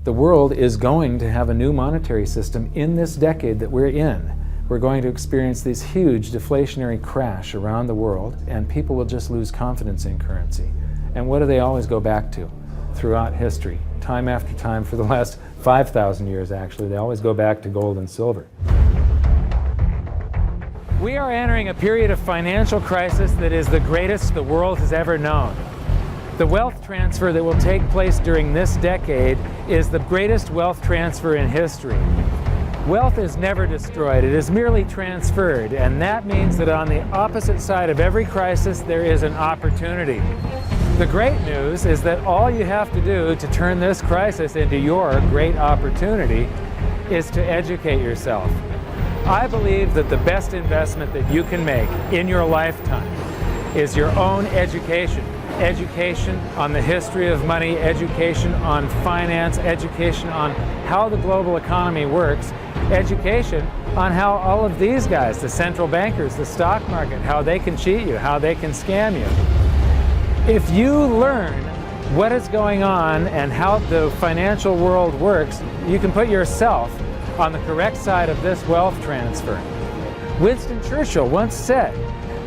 The world is going to have a new monetary system in this decade that we're in. We're going to experience this huge deflationary crash around the world, and people will just lose confidence in currency. And what do they always go back to throughout history? Time after time, for the last 5,000 years actually, they always go back to gold and silver. We are entering a period of financial crisis that is the greatest the world has ever known. The wealth transfer that will take place during this decade is the greatest wealth transfer in history. Wealth is never destroyed, it is merely transferred, and that means that on the opposite side of every crisis there is an opportunity. The great news is that all you have to do to turn this crisis into your great opportunity is to educate yourself. I believe that the best investment that you can make in your lifetime is your own education. Education on the history of money, education on finance, education on how the global economy works, education on how all of these guys, the central bankers, the stock market, how they can cheat you, how they can scam you. If you learn what is going on and how the financial world works, you can put yourself on the correct side of this wealth transfer. Winston Churchill once said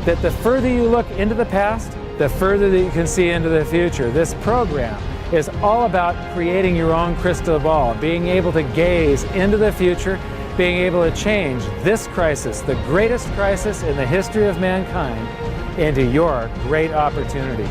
that the further you look into the past, the further that you can see into the future. This program is all about creating your own crystal ball, being able to gaze into the future, being able to change this crisis, the greatest crisis in the history of mankind, into your great opportunity.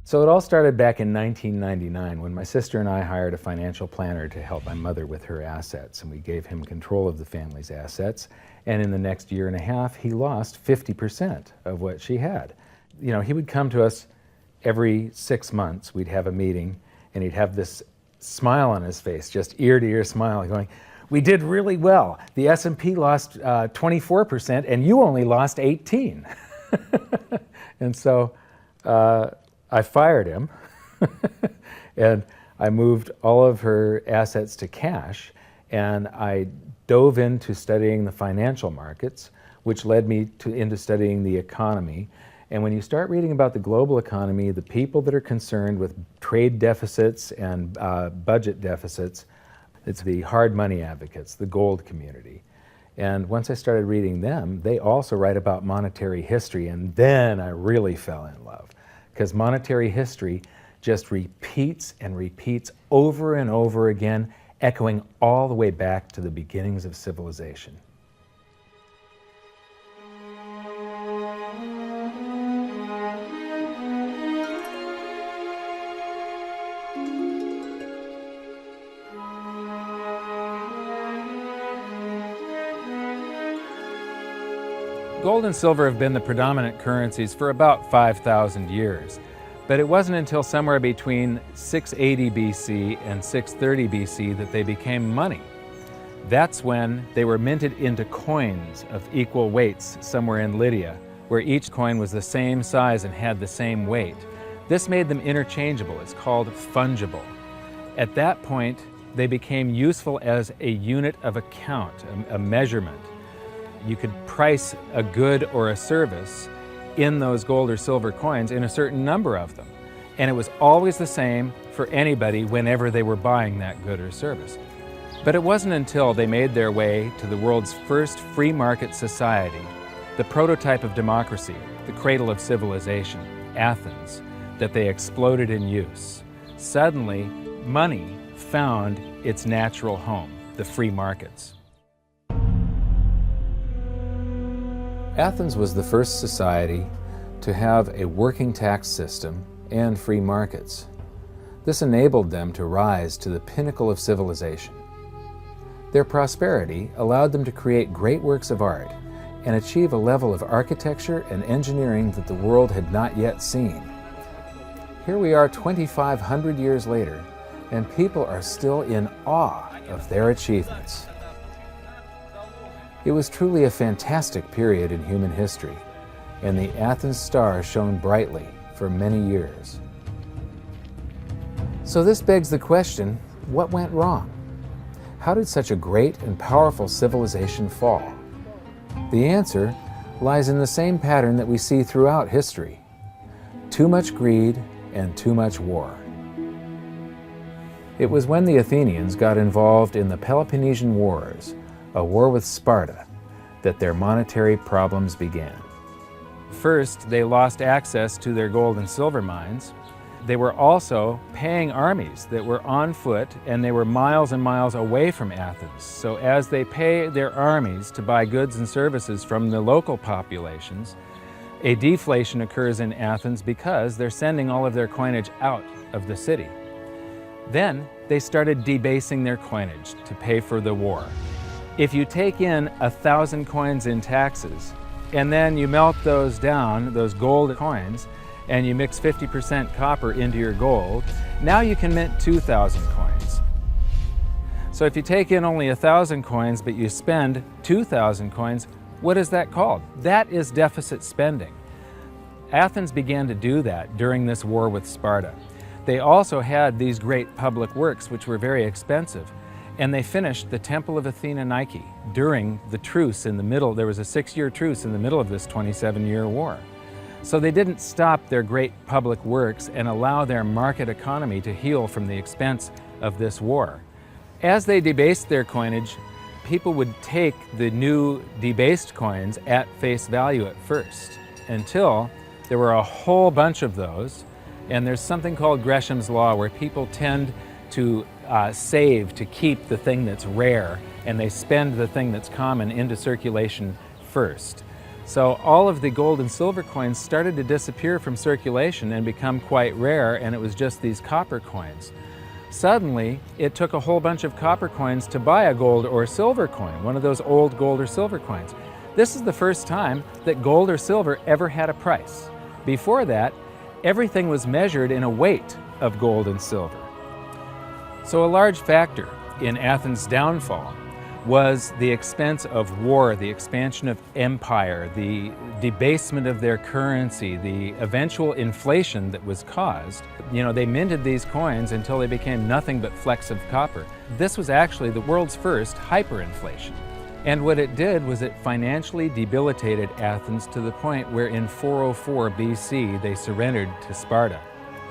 So it all started back in 1999 when my sister and I hired a financial planner to help my mother with her assets, and we gave him control of the family's assets, and in the next year and a half he lost 50% of what she had. You know, he would come to us every 6 months, we'd have a meeting, and he'd have this smile on his face, just ear to ear smile, going, "We did really well. The S&P lost 24% and you only lost 18." And so I fired him and I moved all of her assets to cash, and I dove into studying the financial markets, which led me into studying the economy. And when you start reading about the global economy, the people that are concerned with trade deficits and budget deficits, it's the hard money advocates, the gold community. And once I started reading them, they also write about monetary history, and then I really fell in love. Because monetary history just repeats and repeats over and over again, echoing all the way back to the beginnings of civilization. Gold and silver have been the predominant currencies for about 5,000 years, but it wasn't until somewhere between 680 BC and 630 BC that they became money. That's when they were minted into coins of equal weights somewhere in Lydia, where each coin was the same size and had the same weight. This made them interchangeable. It's called fungible. At that point, they became useful as a unit of account, a measurement. You could price a good or a service in those gold or silver coins in a certain number of them. And it was always the same for anybody whenever they were buying that good or service. But it wasn't until they made their way to the world's first free market society, the prototype of democracy, the cradle of civilization, Athens, that they exploded in use. Suddenly, money found its natural home, the free markets. Athens was the first society to have a working tax system and free markets. This enabled them to rise to the pinnacle of civilization. Their prosperity allowed them to create great works of art and achieve a level of architecture and engineering that the world had not yet seen. Here we are 2,500 years later, and people are still in awe of their achievements. It was truly a fantastic period in human history, and the Athens star shone brightly for many years. So this begs the question, what went wrong? How did such a great and powerful civilization fall? The answer lies in the same pattern that we see throughout history: too much greed and too much war. It was when the Athenians got involved in the Peloponnesian Wars, a war with Sparta, that their monetary problems began. First, they lost access to their gold and silver mines. They were also paying armies that were on foot, and they were miles and miles away from Athens. So as they pay their armies to buy goods and services from the local populations, a deflation occurs in Athens because they're sending all of their coinage out of the city. Then they started debasing their coinage to pay for the war. If you take in 1,000 coins in taxes, and then you melt those down, those gold coins, and you mix 50% copper into your gold, now you can mint 2,000 coins. So if you take in only 1,000 coins, but you spend 2,000 coins, what is that called? That is deficit spending. Athens began to do that during this war with Sparta. They also had these great public works, which were very expensive, and they finished the Temple of Athena Nike during the truce in the middle. There was a 6-year truce in the middle of this 27-year war. So they didn't stop their great public works and allow their market economy to heal from the expense of this war. As they debased their coinage, people would take the new debased coins at face value at first, until there were a whole bunch of those. And there's something called Gresham's Law, where people tend to save to keep the thing that's rare, and they spend the thing that's common into circulation first. So all of the gold and silver coins started to disappear from circulation and become quite rare, and it was just these copper coins. Suddenly, it took a whole bunch of copper coins to buy a gold or silver coin, one of those old gold or silver coins. This is the first time that gold or silver ever had a price. Before that, everything was measured in a weight of gold and silver. So a large factor in Athens' downfall was the expense of war, the expansion of empire, the debasement of their currency, the eventual inflation that was caused. You know, they minted these coins until they became nothing but flecks of copper. This was actually the world's first hyperinflation. And what it did was it financially debilitated Athens to the point where in 404 BC they surrendered to Sparta.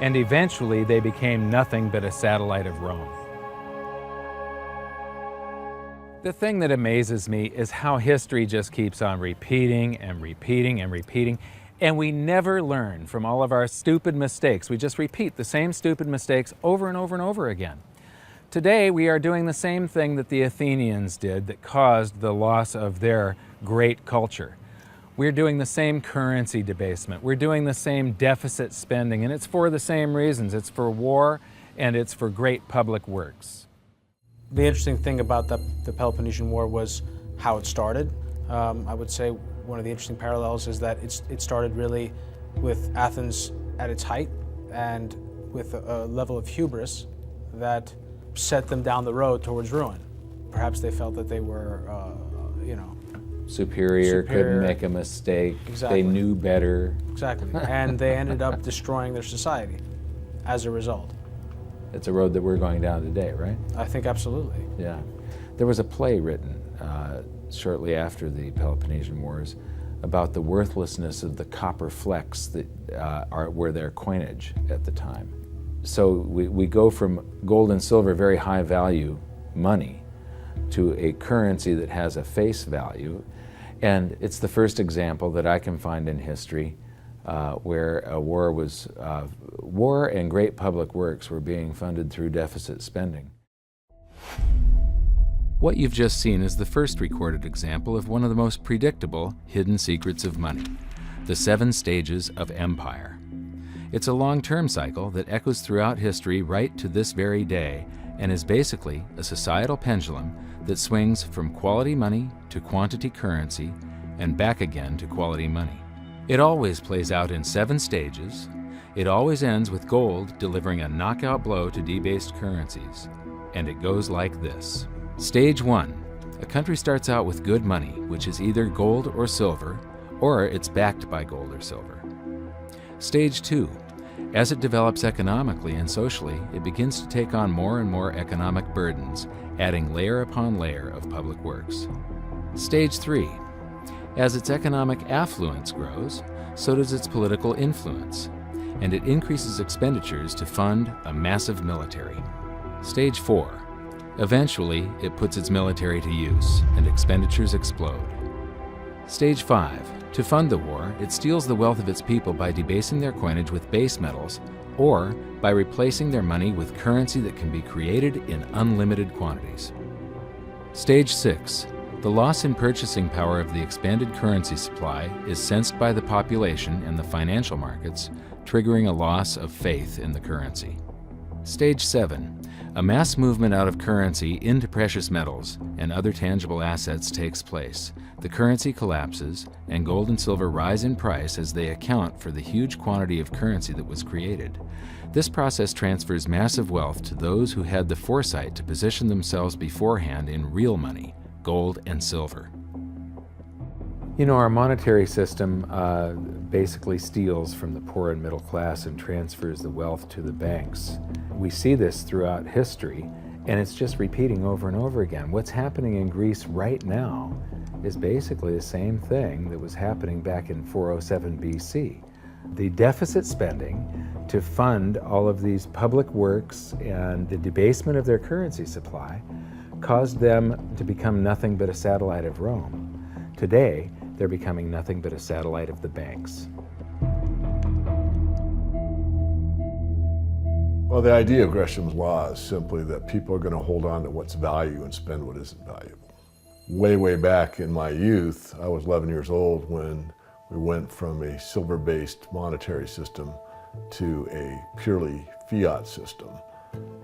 And eventually they became nothing but a satellite of Rome. The thing that amazes me is how history just keeps on repeating and repeating and repeating, and we never learn from all of our stupid mistakes. We just repeat the same stupid mistakes over and over and over again. Today we are doing the same thing that the Athenians did that caused the loss of their great culture. We're doing the same currency debasement. We're doing the same deficit spending, and it's for the same reasons. It's for war, and it's for great public works. The interesting thing about the Peloponnesian War was how it started. I would say one of the interesting parallels is that it started really with Athens at its height and with a level of hubris that set them down the road towards ruin. Perhaps they felt that they were, superior, couldn't make a mistake. Exactly. They knew better. Exactly. And they ended up destroying their society as a result. It's a road that we're going down today, right? I think absolutely. Yeah. There was a play written shortly after the Peloponnesian Wars about the worthlessness of the copper flecks that were their coinage at the time. So we go from gold and silver, very high value money, to a currency that has a face value. And it's the first example that I can find in history where a war and great public works were being funded through deficit spending. What you've just seen is the first recorded example of one of the most predictable hidden secrets of money, the 7 stages of empire. It's a long-term cycle that echoes throughout history right to this very day, and is basically a societal pendulum that swings from quality money to quantity currency and back again to quality money. It always plays out in 7 stages. It always ends with gold delivering a knockout blow to debased currencies. And it goes like this. Stage 1. A country starts out with good money, which is either gold or silver, or it's backed by gold or silver. Stage 2. As it develops economically and socially, it begins to take on more and more economic burdens, adding layer upon layer of public works. Stage 3. As its economic affluence grows, so does its political influence, and it increases expenditures to fund a massive military. Stage 4. Eventually, it puts its military to use, and expenditures explode. Stage 5. To fund the war, it steals the wealth of its people by debasing their coinage with base metals, or by replacing their money with currency that can be created in unlimited quantities. Stage 6. The loss in purchasing power of the expanded currency supply is sensed by the population and the financial markets, triggering a loss of faith in the currency. Stage 7. A mass movement out of currency into precious metals and other tangible assets takes place. The currency collapses, and gold and silver rise in price as they account for the huge quantity of currency that was created. This process transfers massive wealth to those who had the foresight to position themselves beforehand in real money, gold and silver. You know, our monetary system basically steals from the poor and middle class and transfers the wealth to the banks. We see this throughout history, and it's just repeating over and over again. What's happening in Greece right now is basically the same thing that was happening back in 407 BC. The deficit spending to fund all of these public works and the debasement of their currency supply caused them to become nothing but a satellite of Rome. Today, they're becoming nothing but a satellite of the banks. Well, the idea of Gresham's law is simply that people are going to hold on to what's value and spend what isn't valuable. Way back in my youth, I was 11 years old when we went from a silver-based monetary system to a purely fiat system.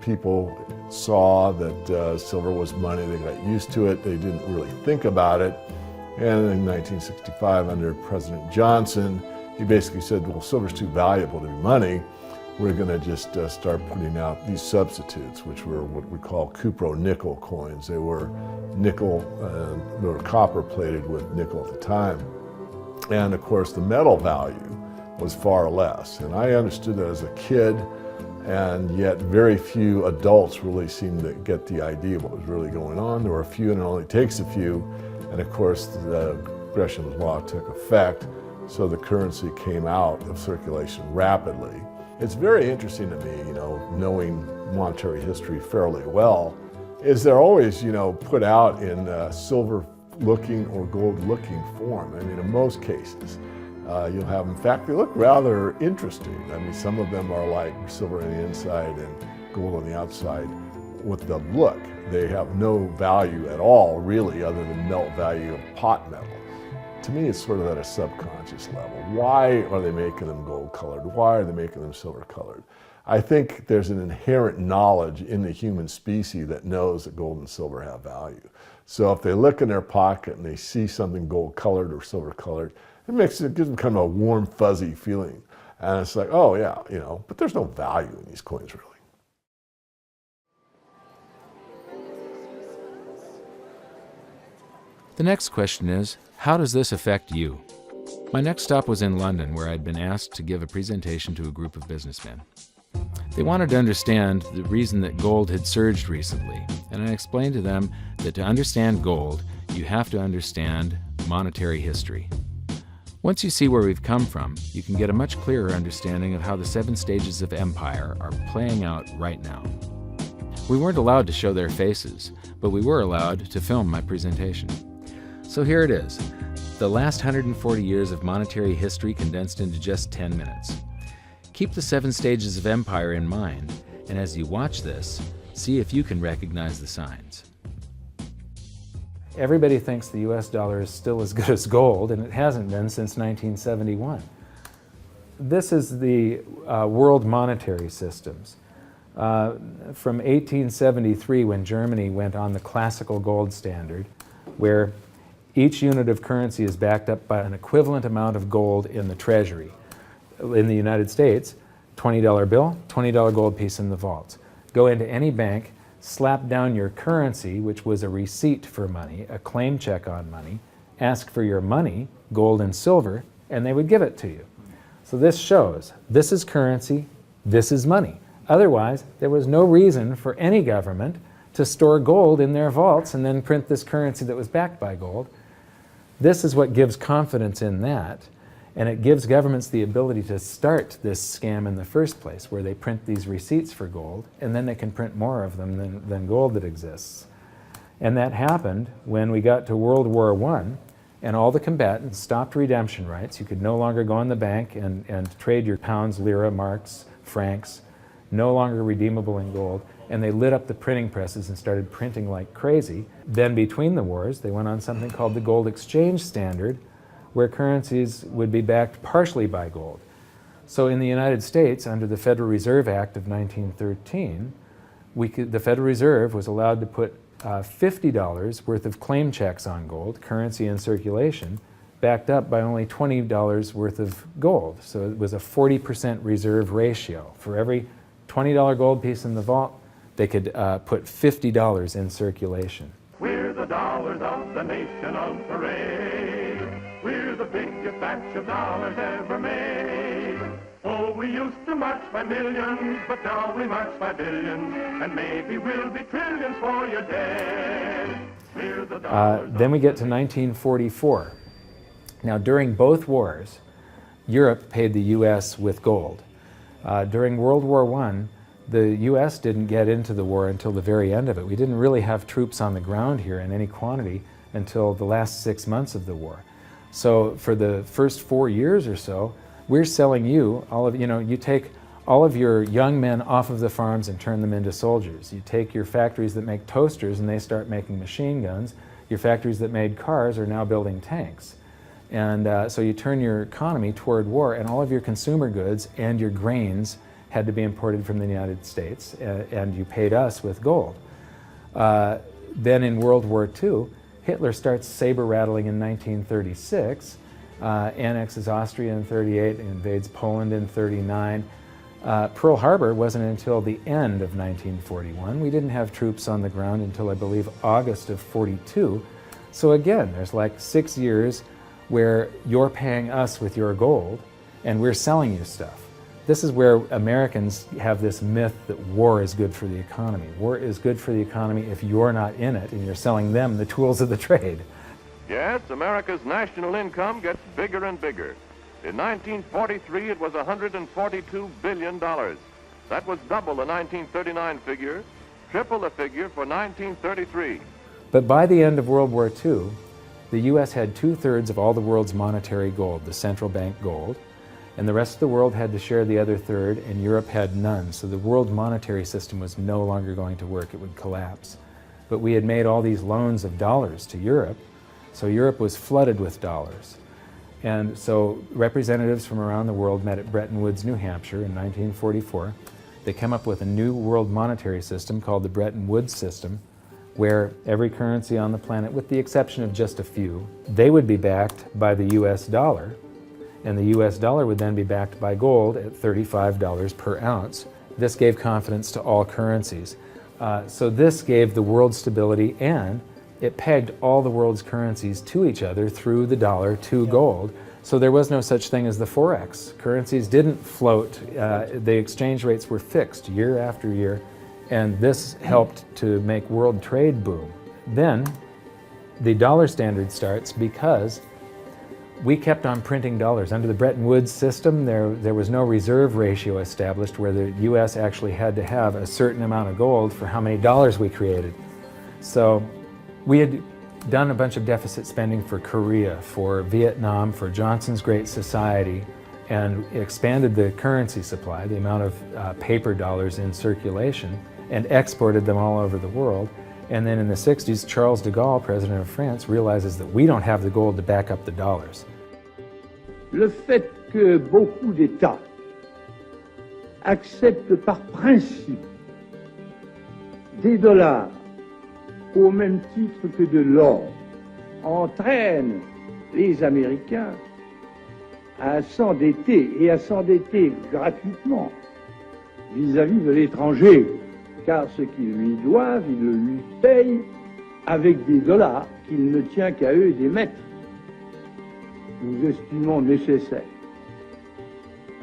People saw that silver was money, they got used to it, they didn't really think about it. And in 1965, under President Johnson, he basically said, well, silver's too valuable to be money. We're going to just start putting out these substitutes, which were what we call cupro-nickel coins. They were nickel, they were copper plated with nickel at the time. And of course, the metal value was far less. And I understood that as a kid, and yet very few adults really seemed to get the idea of what was really going on. There were a few, and it only takes a few. And of course, the Gresham's law took effect, so the currency came out of circulation rapidly. It's very interesting to me, knowing monetary history fairly well, is they're always, put out in silver-looking or gold-looking form. I mean, in most cases, you'll have, in fact, they look rather interesting. I mean, some of them are like silver on the inside and gold on the outside. With the look, they have no value at all, really, other than melt value of pot metal. To me, it's sort of at a subconscious level. Why are they making them gold-colored? Why are they making them silver-colored? I think there's an inherent knowledge in the human species that knows that gold and silver have value. So if they look in their pocket and they see something gold-colored or silver-colored, it gives them kind of a warm, fuzzy feeling. And it's like, oh yeah, but there's no value in these coins, really. The next question is, how does this affect you? My next stop was in London, where I'd been asked to give a presentation to a group of businessmen. They wanted to understand the reason that gold had surged recently, and I explained to them that to understand gold, you have to understand monetary history. Once you see where we've come from, you can get a much clearer understanding of how the 7 stages of empire are playing out right now. We weren't allowed to show their faces, but we were allowed to film my presentation. So here it is, the last 140 years of monetary history condensed into just 10 minutes. Keep the 7 stages of empire in mind, and as you watch this, see if you can recognize the signs. Everybody thinks the US dollar is still as good as gold, and it hasn't been since 1971. This is the world monetary systems. From 1873, when Germany went on the classical gold standard, where each unit of currency is backed up by an equivalent amount of gold in the treasury. In the United States, $20 bill, $20 gold piece in the vaults. Go into any bank, slap down your currency, which was a receipt for money, a claim check on money, ask for your money, gold and silver, and they would give it to you. So this shows this is currency, this is money. Otherwise, there was no reason for any government to store gold in their vaults and then print this currency that was backed by gold. This is what gives confidence in that, and it gives governments the ability to start this scam in the first place, where they print these receipts for gold, and then they can print more of them than gold that exists. And that happened when we got to World War I, and all the combatants stopped redemption rights. You could no longer go in the bank and trade your pounds, lira, marks, francs, no longer redeemable in gold, and they lit up the printing presses and started printing like crazy. Then between the wars, they went on something called the gold exchange standard, where currencies would be backed partially by gold. So in the United States, under the Federal Reserve Act of 1913, the Federal Reserve was allowed to put $50 worth of claim checks on gold, currency in circulation, backed up by only $20 worth of gold. So it was a 40% reserve ratio. For every $20 gold piece in the vault, they could put $50 in circulation. We're the dollars of the nation on parade. We're the biggest batch of dollars ever made. Oh, we used to march by millions, but now we march by billions, and maybe we'll be trillions for your dead. We're the dollars. Then we get to 1944. Now, during both wars, Europe paid the U.S. with gold. During World War I, the U.S. didn't get into the war until the very end of it. We didn't really have troops on the ground here in any quantity until the last 6 months of the war. So for the first 4 years or so, we're selling you, you take all of your young men off of the farms and turn them into soldiers. You take your factories that make toasters and they start making machine guns. Your factories that made cars are now building tanks. And so you turn your economy toward war, and all of your consumer goods and your grains had to be imported from the United States, and you paid us with gold. Then in World War II, Hitler starts saber rattling in 1936, annexes Austria in 1938, invades Poland in 1939. Pearl Harbor wasn't until the end of 1941. We didn't have troops on the ground until, I believe, August of 1942. So again, there's like 6 years where you're paying us with your gold and we're selling you stuff. This is where Americans have this myth that war is good for the economy. War is good for the economy if you're not in it and you're selling them the tools of the trade. Yes, America's national income gets bigger and bigger. In 1943, it was $142 billion. That was double the 1939 figure, triple the figure for 1933. But by the end of World War II, the U.S. had 2/3 of all the world's monetary gold, the central bank gold, and the rest of the world had to share the other third, and Europe had none. So the world monetary system was no longer going to work. It would collapse. But we had made all these loans of dollars to Europe, so Europe was flooded with dollars. And so representatives from around the world met at Bretton Woods, New Hampshire in 1944. They came up with a new world monetary system called the Bretton Woods system, where every currency on the planet, with the exception of just a few, they would be backed by the US dollar, and the US dollar would then be backed by gold at $35 per ounce. This gave confidence to all currencies. So this gave the world stability, and it pegged all the world's currencies to each other through the dollar to gold. So there was no such thing as the Forex. Currencies didn't float. The exchange rates were fixed year after year, and this helped to make world trade boom. Then the dollar standard starts because we kept on printing dollars. Under the Bretton Woods system, there was no reserve ratio established where the US actually had to have a certain amount of gold for how many dollars we created. So we had done a bunch of deficit spending for Korea, for Vietnam, for Johnson's Great Society, and expanded the currency supply, the amount of paper dollars in circulation, and exported them all over the world. And then in the 60s, Charles de Gaulle, president of France, realizes that we don't have the gold to back up the dollars. Le fait que beaucoup d'États acceptent par principe des dollars au même titre que de l'or entraîne les Américains à s'endetter et à s'endetter gratuitement vis-à-vis de l'étranger, car ce qu'ils lui doivent, ils le lui payent avec des dollars qu'il ne tient qu'à eux d'émettre. Nous estimons nécessaire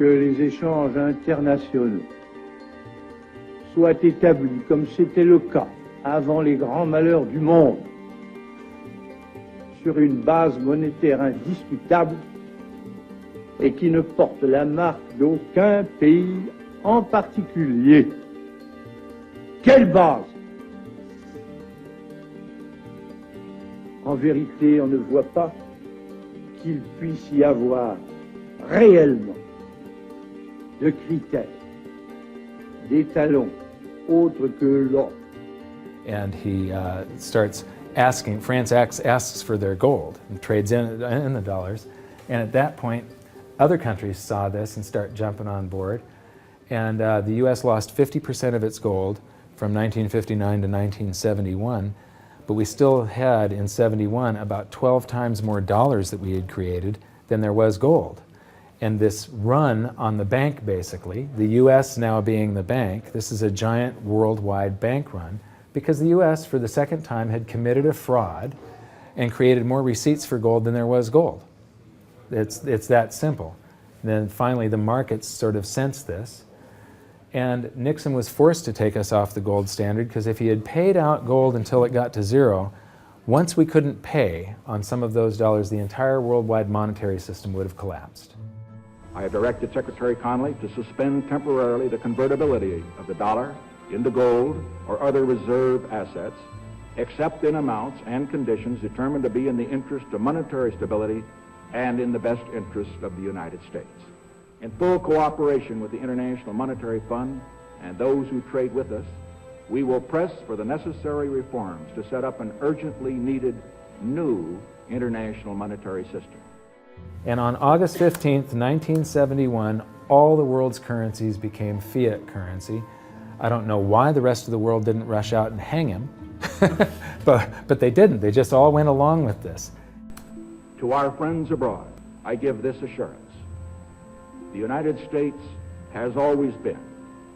que les échanges internationaux soient établis comme c'était le cas avant les grands malheurs du monde, sur une base monétaire indiscutable et qui ne porte la marque d'aucun pays en particulier. Quelle base? En vérité, on ne voit pas qu'il puisse y avoir réellement de critères, d'étalons autres que l'or. And he starts asking, France asks for their gold and trades in the dollars. And at that point, other countries saw this and start jumping on board. And the US lost 50% of its gold from 1959 to 1971. But we still had, in 71, about 12 times more dollars that we had created than there was gold. And this run on the bank, basically, the US now being the bank, this is a giant worldwide bank run, because the US, for the second time, had committed a fraud and created more receipts for gold than there was gold. It's that simple. Then finally, the markets sort of sensed this. And Nixon was forced to take us off the gold standard, because if he had paid out gold until it got to zero, once we couldn't pay on some of those dollars, the entire worldwide monetary system would have collapsed. I have directed Secretary Connally to suspend temporarily the convertibility of the dollar into gold or other reserve assets, except in amounts and conditions determined to be in the interest of monetary stability and in the best interest of the United States. In full cooperation with the International Monetary Fund and those who trade with us, we will press for the necessary reforms to set up an urgently needed new international monetary system. And on August 15th, 1971, all the world's currencies became fiat currency. I don't know why the rest of the world didn't rush out and hang him, but they didn't. They just all went along with this. To our friends abroad, I give this assurance. The United States has always been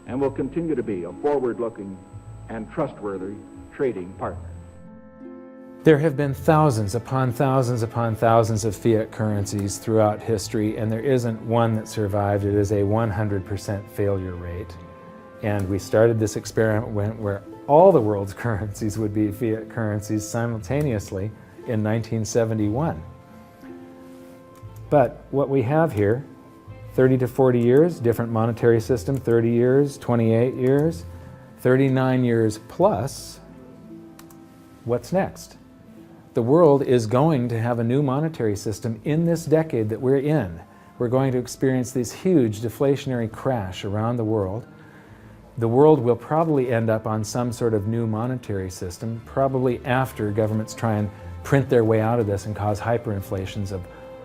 and will continue to be a forward-looking and trustworthy trading partner. There have been thousands upon thousands upon thousands of fiat currencies throughout history, and there isn't one that survived. It is a 100% failure rate. And we started this experiment where all the world's currencies would be fiat currencies simultaneously in 1971. But what we have here, 30 to 40 years, different monetary system, 30 years, 28 years, 39 years plus, what's next? The world is going to have a new monetary system in this decade that we're in. We're going to experience this huge deflationary crash around the world. The world will probably end up on some sort of new monetary system, probably after governments try and print their way out of this and cause hyperinflations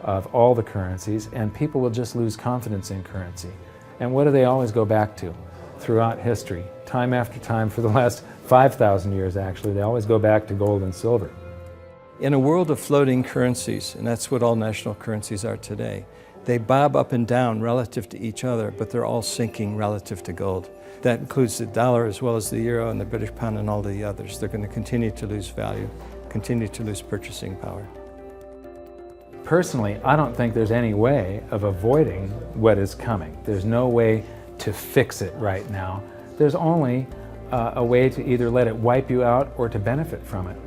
of all the currencies, and people will just lose confidence in currency. And what do they always go back to throughout history? Time after time, for the last 5,000 years actually, they always go back to gold and silver. In a world of floating currencies, and that's what all national currencies are today, they bob up and down relative to each other, but they're all sinking relative to gold. That includes the dollar as well as the euro and the British pound and all the others. They're going to continue to lose value, continue to lose purchasing power. Personally, I don't think there's any way of avoiding what is coming. There's no way to fix it right now. There's only a way to either let it wipe you out or to benefit from it.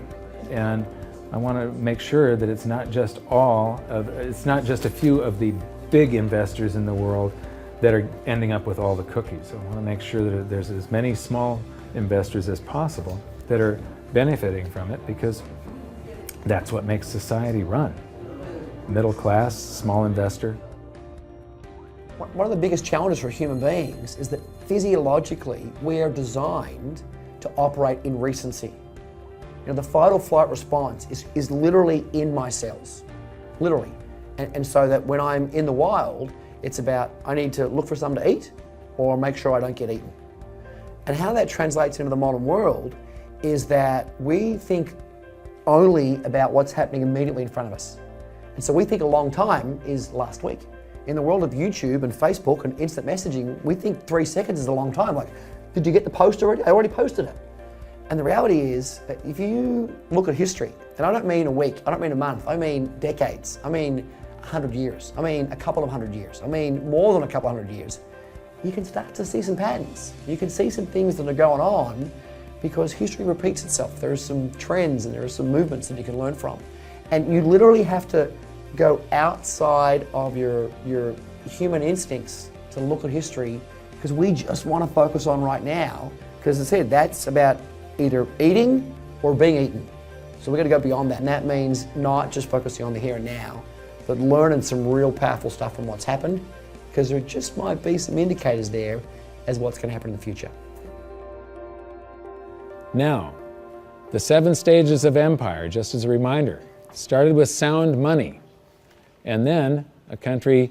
And I want to make sure that it's not just a few of the big investors in the world that are ending up with all the cookies. I want to make sure that there's as many small investors as possible that are benefiting from it, because that's what makes society run. Middle class, small investor. One of the biggest challenges for human beings is that physiologically we are designed to operate in recency. You know, the fight or flight response is literally in my cells, literally. And so that when I'm in the wild, it's about I need to look for something to eat or make sure I don't get eaten. And how that translates into the modern world is that we think only about what's happening immediately in front of us. And so we think a long time is last week. In the world of YouTube and Facebook and instant messaging, we think 3 seconds is a long time. Like, did you get the post already? I already posted it. And the reality is that if you look at history, and I don't mean a week, I don't mean a month, I mean decades, I mean 100 years, I mean a couple of 100 years, I mean more than a couple of 100 years, you can start to see some patterns. You can see some things that are going on because history repeats itself. There are some trends and there are some movements that you can learn from. And you literally have to go outside of your human instincts to look at history, because we just want to focus on right now, because as I said, that's about either eating or being eaten. So we've got to go beyond that, and that means not just focusing on the here and now, but learning some real powerful stuff from what's happened, because there just might be some indicators there as what's going to happen in the future. Now, the 7 stages of empire, just as a reminder, started with sound money, and then a country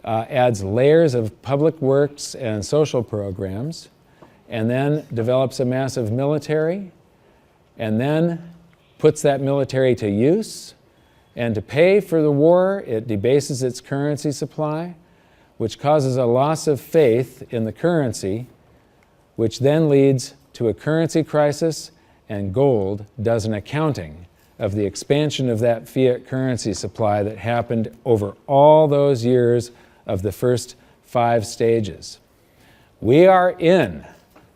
adds layers of public works and social programs, and then develops a massive military, and then puts that military to use, and to pay for the war, it debases its currency supply, which causes a loss of faith in the currency, which then leads to a currency crisis, and gold does an accounting of the expansion of that fiat currency supply that happened over all those years of the first 5 stages. We are in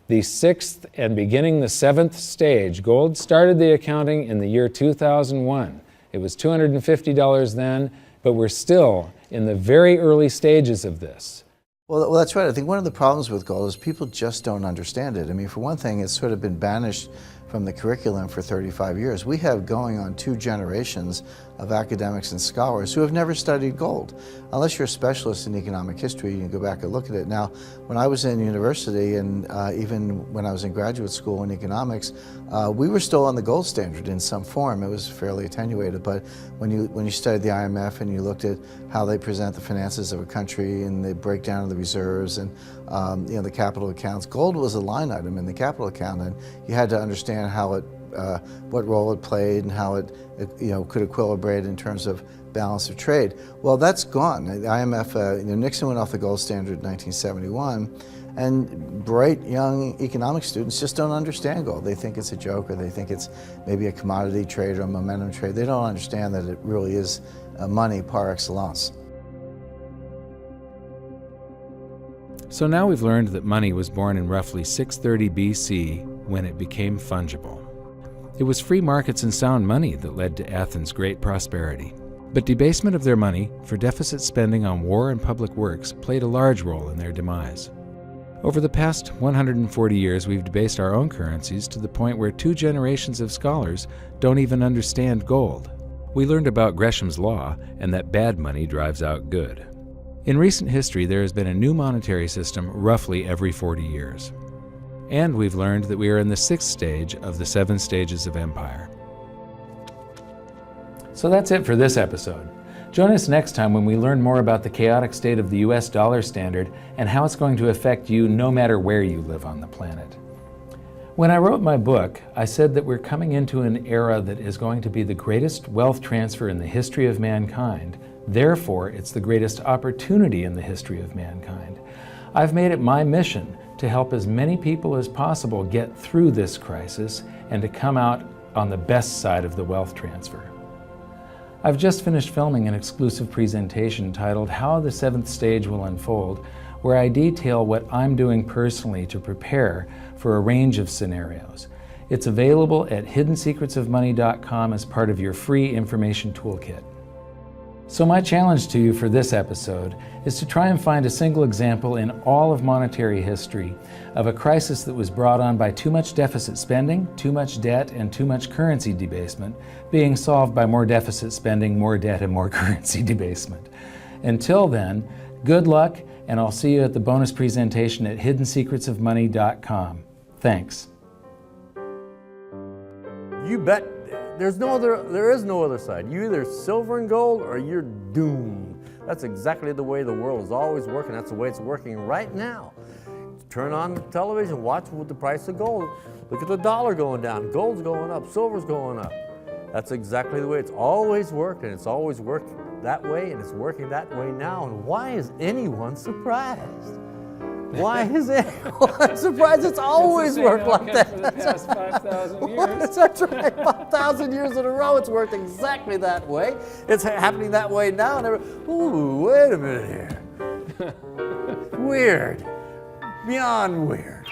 the 6th and beginning the 7th stage. Gold started the accounting in the year 2001. It was $250 then, but we're still in the very early stages of this. Well, that's right. I think one of the problems with gold is people just don't understand it. I mean, for one thing, it's sort of been banished from the curriculum for 35 years. We have going on 2 generations of academics and scholars who have never studied gold. Unless you're a specialist in economic history, you can go back and look at it. Now, when I was in university and even when I was in graduate school in economics, we were still on the gold standard in some form. It was fairly attenuated, but when you studied the IMF and you looked at how they present the finances of a country and the breakdown of the reserves and the capital accounts, gold was a line item in the capital account, and you had to understand how it, what role it played and how it could equilibrate in terms of balance of trade. Well, that's gone. The IMF, Nixon went off the gold standard in 1971, and bright young economic students just don't understand gold. They think it's a joke, or they think it's maybe a commodity trade or a momentum trade. They don't understand that it really is money par excellence. So now we've learned that money was born in roughly 630 BC when it became fungible. It was free markets and sound money that led to Athens' great prosperity. But debasement of their money for deficit spending on war and public works played a large role in their demise. Over the past 140 years, we've debased our own currencies to the point where 2 generations of scholars don't even understand gold. We learned about Gresham's law and that bad money drives out good. In recent history, there has been a new monetary system roughly every 40 years. And we've learned that we are in the 6th stage of the 7 stages of empire. So that's it for this episode. Join us next time when we learn more about the chaotic state of the US dollar standard and how it's going to affect you no matter where you live on the planet. When I wrote my book, I said that we're coming into an era that is going to be the greatest wealth transfer in the history of mankind. Therefore, it's the greatest opportunity in the history of mankind. I've made it my mission to help as many people as possible get through this crisis and to come out on the best side of the wealth transfer. I've just finished filming an exclusive presentation titled How the 7th Stage Will Unfold, where I detail what I'm doing personally to prepare for a range of scenarios. It's available at hiddensecretsofmoney.com as part of your free information toolkit. So my challenge to you for this episode is to try and find a single example in all of monetary history of a crisis that was brought on by too much deficit spending, too much debt, and too much currency debasement being solved by more deficit spending, more debt, and more currency debasement. Until then, good luck, and I'll see you at the bonus presentation at hiddensecretsofmoney.com. Thanks. You bet. There is no other side. You either silver and gold or you're doomed. That's exactly the way the world is always working. That's the way it's working right now. Turn on the television, watch with the price of gold. Look at the dollar going down, gold's going up, silver's going up. That's exactly the way it's always worked, and it's always worked that way, and it's working that way now. And why is anyone surprised? Why is it? I'm surprised it's always worked like that. For the past 5,000 years. That's right, 5,000 years in a row, it's worked exactly that way. It's happening that way now. And ooh, wait a minute here. Weird. Beyond weird.